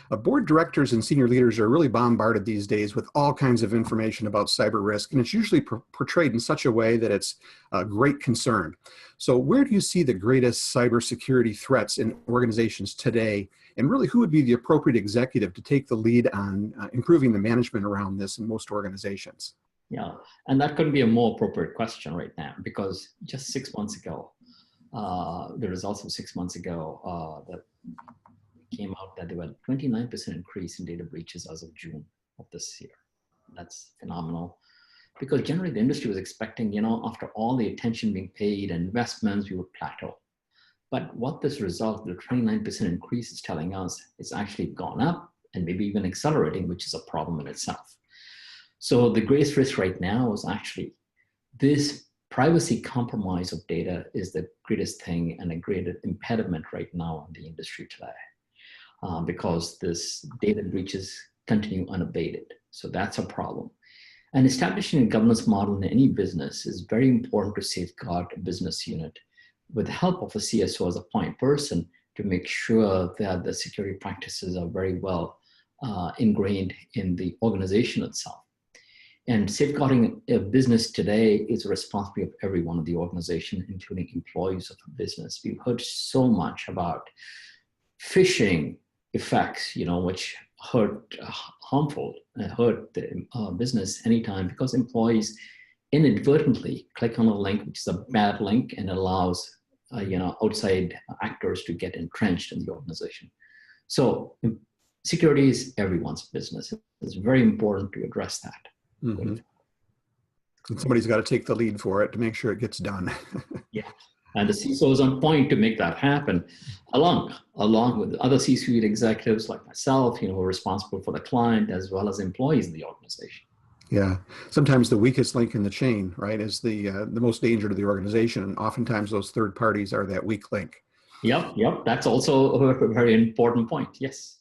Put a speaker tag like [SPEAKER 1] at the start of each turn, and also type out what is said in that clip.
[SPEAKER 1] Board directors and senior leaders are really bombarded these days with all kinds of information about cyber risk, and it's usually portrayed in such a way that it's a great concern. So where do you see the greatest cybersecurity threats in organizations today? And really, who would be the appropriate executive to take the lead on improving the management around this in most organizations?
[SPEAKER 2] Yeah, and that couldn't be a more appropriate question right now, because just 6 months ago, the results of 6 months ago that came out that there were 29% increase in data breaches as of June of this year. That's phenomenal, because generally the industry was expecting, after all the attention being paid and investments, we would plateau. But what this result, the 29% increase, is telling us, it's actually gone up and maybe even accelerating, which is a problem in itself. So the greatest risk right now is actually this privacy compromise of data is the greatest thing and a great impediment right now in the industry today, because this data breaches continue unabated. So that's a problem. And establishing a governance model in any business is very important to safeguard a business unit with the help of a CSO as a point person to make sure that the security practices are very well ingrained in the organization itself. And safeguarding a business today is a responsibility of everyone in the organization, including employees of the business. We've heard so much about phishing effects, which hurt the business anytime, because employees inadvertently click on a link, which is a bad link, and allows outside actors to get entrenched in the organization. So security is everyone's business. It's very important to address that.
[SPEAKER 1] Mm-hmm. And somebody's got to take the lead for it to make sure it gets done.
[SPEAKER 2] Yeah, and the CISO is on point to make that happen, along with other C-suite executives like myself, who are responsible for the client as well as employees in the organization.
[SPEAKER 1] Yeah, sometimes the weakest link in the chain, right, is the most danger to the organization, and oftentimes those third parties are that weak link.
[SPEAKER 2] Yep, that's also a very important point. Yes.